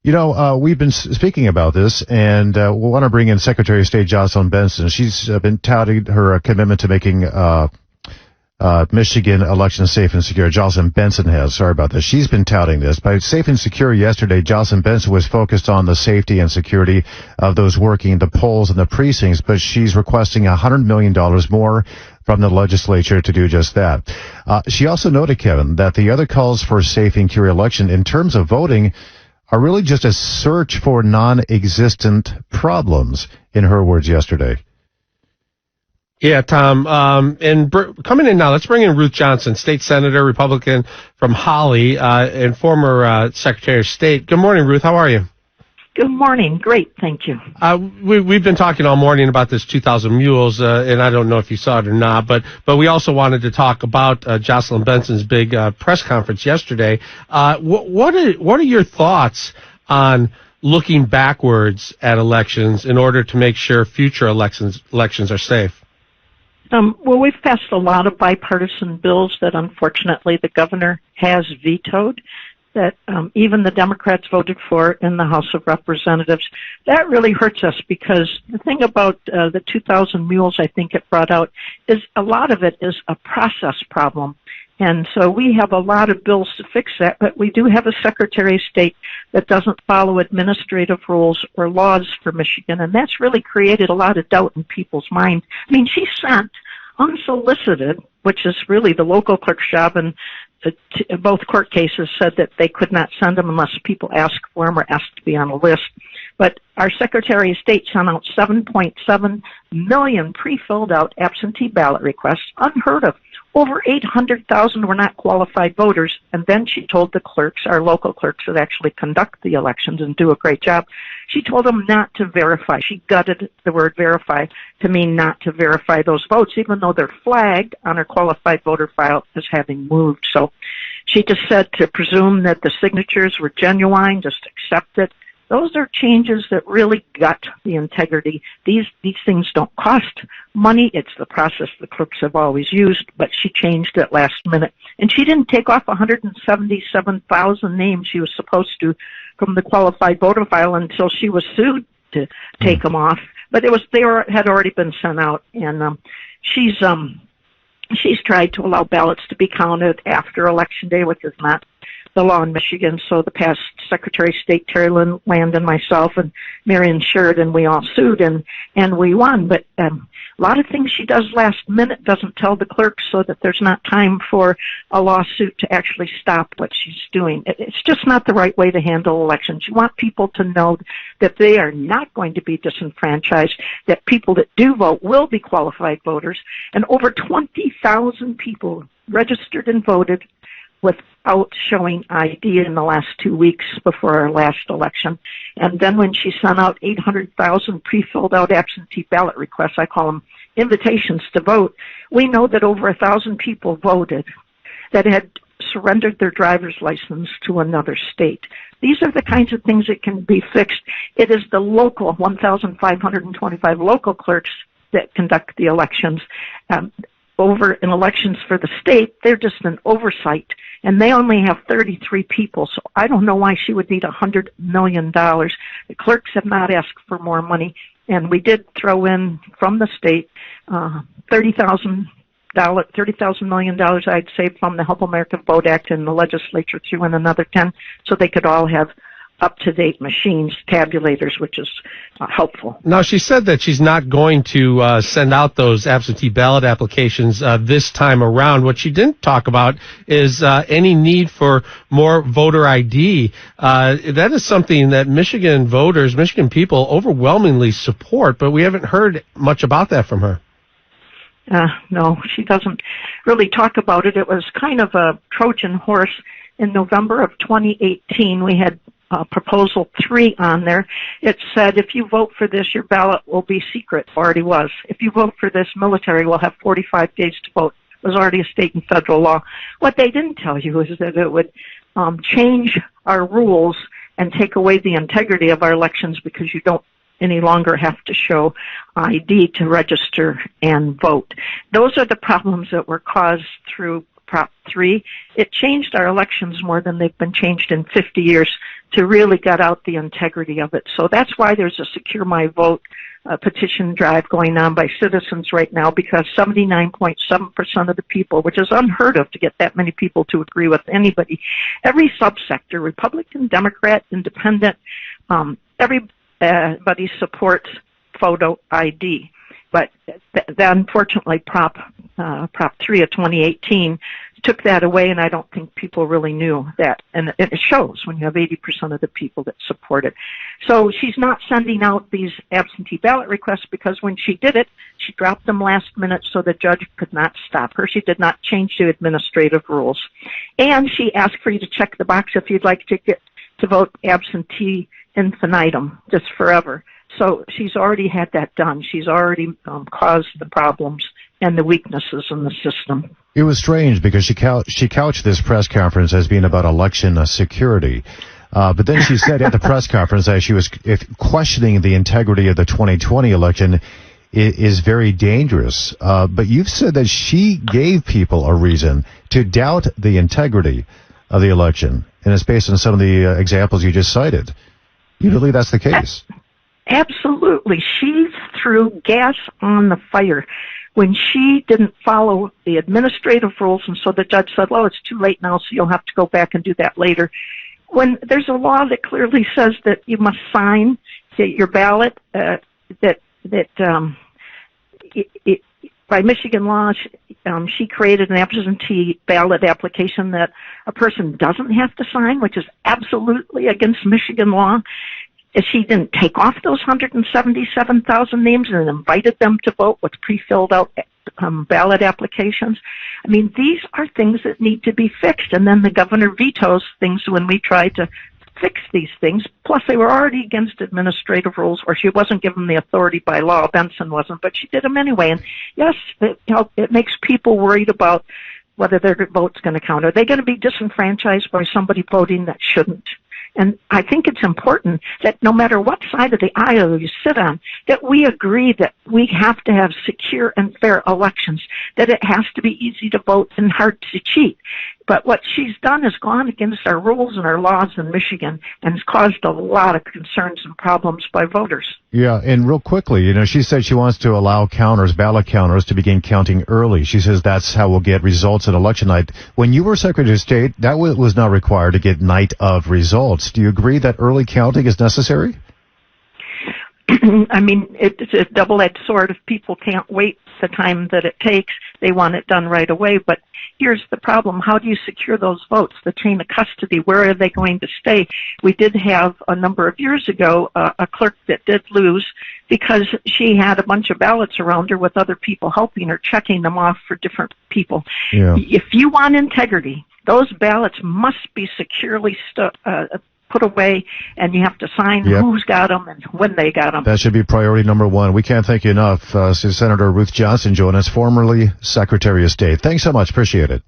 We've been speaking about this, and we want to bring in Secretary of State Jocelyn Benson. She's been touting her commitment to making Michigan elections safe and secure. Jocelyn Benson has. Sorry about this. She's been touting this. By safe and secure yesterday, Jocelyn Benson was focused on the safety and security of those working the polls and the precincts, but she's requesting $100 million more from the legislature to do just that. She also noted, Kevin, that the other calls for a safe and secure election in terms of voting are really just a search for non-existent problems, in her words yesterday. Yeah, Tom. Coming in now, let's bring in Ruth Johnson, state senator, Republican from Holly, and former Secretary of State. Good morning, Ruth. How are you? Good morning. Great, thank you. We've been talking all morning about this 2,000 mules, and I don't know if you saw it or not, but we also wanted to talk about Jocelyn Benson's big press conference yesterday. What are your thoughts on looking backwards at elections in order to make sure future elections are safe? Well, we've passed a lot of bipartisan bills that unfortunately the governor has vetoed, that even the Democrats voted for in the House of Representatives. That really hurts us because the thing about the 2,000 mules I think it brought out is a lot of it is a process problem. And so we have a lot of bills to fix that, but we do have a Secretary of State that doesn't follow administrative rules or laws for Michigan, and that's really created a lot of doubt in people's minds. I mean, she sent unsolicited, which is really the local clerk's job, and both court cases said that they could not send them unless people asked for them or asked to be on a list. But our Secretary of State sent out 7.7 million pre-filled out absentee ballot requests, unheard of. Over 800,000 were not qualified voters, and then she told the clerks, our local clerks that actually conduct the elections and do a great job, she told them not to verify. She gutted the word verify to mean not to verify those votes, even though they're flagged on her qualified voter file as having moved. So she just said to presume that the signatures were genuine, just accept it. Those are changes that really gut the integrity. These things don't cost money. It's the process the clerks have always used, but she changed it last minute. And she didn't take off 177,000 names she was supposed to from the qualified voter file until she was sued to take them off. But they had already been sent out, and she's tried to allow ballots to be counted after Election Day, which is not the law in Michigan. So the past Secretary of State Terry Lynn Land and myself and Marion Sheridan, we all sued and we won. But a lot of things she does last minute doesn't tell the clerks, so that there's not time for a lawsuit to actually stop what she's doing. It's just not the right way to handle elections. You want people to know that they are not going to be disenfranchised, that people that do vote will be qualified voters, and over 20,000 people registered and voted without showing ID in the last 2 weeks before our last election. And then when she sent out 800,000 pre-filled out absentee ballot requests, I call them invitations to vote, we know that over 1,000 people voted that had surrendered their driver's license to another state. These are the kinds of things that can be fixed. It is the local 1,525 local clerks that conduct the elections. Over in elections for the state, they're just an oversight, and they only have 33 people, so I don't know why she would need $100 million. The clerks have not asked for more money, and we did throw in from the state $30,000 million, I'd say, from the Help America Vote Act, and the legislature threw in another 10 so they could all have up-to-date machines, tabulators, which is helpful. Now, she said that she's not going to send out those absentee ballot applications this time around. What she didn't talk about is any need for more voter ID. That is something that Michigan voters, Michigan people overwhelmingly support, but we haven't heard much about that from her. No, she doesn't really talk about it. It was kind of a Trojan horse. In November of 2018, we had Proposal 3 on there. It said, if you vote for this, your ballot will be secret. Already was. If you vote for this, military will have 45 days to vote. It was already a state and federal law. What they didn't tell you is that it would change our rules and take away the integrity of our elections because you don't any longer have to show ID to register and vote. Those are the problems that were caused through Prop 3, it changed our elections more than they've been changed in 50 years to really gut out the integrity of it. So that's why there's a Secure My Vote petition drive going on by citizens right now, because 79.7% of the people, which is unheard of to get that many people to agree with anybody, every subsector, Republican, Democrat, Independent, everybody supports photo ID. But then, unfortunately, Prop 3 of 2018 took that away, and I don't think people really knew that. And it shows when you have 80% of the people that support it. So she's not sending out these absentee ballot requests, because when she did it, she dropped them last minute so the judge could not stop her. She did not change the administrative rules. And she asked for you to check the box if you'd like to get to vote absentee infinitum, just forever. So she's already had that done. She's already caused the problems and the weaknesses in the system. It was strange because she couched this press conference as being about election security. But then she said at the press conference that she was questioning the integrity of the 2020 election is very dangerous. But you've said that she gave people a reason to doubt the integrity of the election, and it's based on some of the examples you just cited. You believe that's the case? Absolutely. She threw gas on the fire when she didn't follow the administrative rules, and so the judge said, well, it's too late now, so you'll have to go back and do that later. When there's a law that clearly says that you must sign your ballot, by Michigan law, she created an absentee ballot application that a person doesn't have to sign, which is absolutely against Michigan law. She didn't take off those 177,000 names and invited them to vote with pre-filled out ballot applications. I mean, these are things that need to be fixed, and then the governor vetoes things when we try to fix these things. Plus, they were already against administrative rules, or she wasn't given the authority by law. Benson wasn't, but she did them anyway. And yes, it makes people worried about whether their vote's going to count. Are they going to be disenfranchised by somebody voting that shouldn't? And I think it's important that no matter what side of the aisle you sit on, that we agree that we have to have secure and fair elections, that it has to be easy to vote and hard to cheat. But what she's done is gone against our rules and our laws in Michigan and has caused a lot of concerns and problems by voters. Yeah, and real quickly, she said she wants to allow ballot counters, to begin counting early. She says that's how we'll get results at election night. When you were Secretary of State, that was not required to get night of results. Do you agree that early counting is necessary? I mean, it's a double-edged sword. If people can't wait the time that it takes, they want it done right away. But here's the problem. How do you secure those votes? The chain of custody, where are they going to stay? We did have a number of years ago a clerk that did lose because she had a bunch of ballots around her with other people helping her, checking them off for different people. Yeah. If you want integrity, those ballots must be securely put away, and you have to sign who's got them and when they got them. That should be priority number one. We can't thank you enough. Senator Ruth Johnson joined us, formerly Secretary of State. Thanks so much. Appreciate it.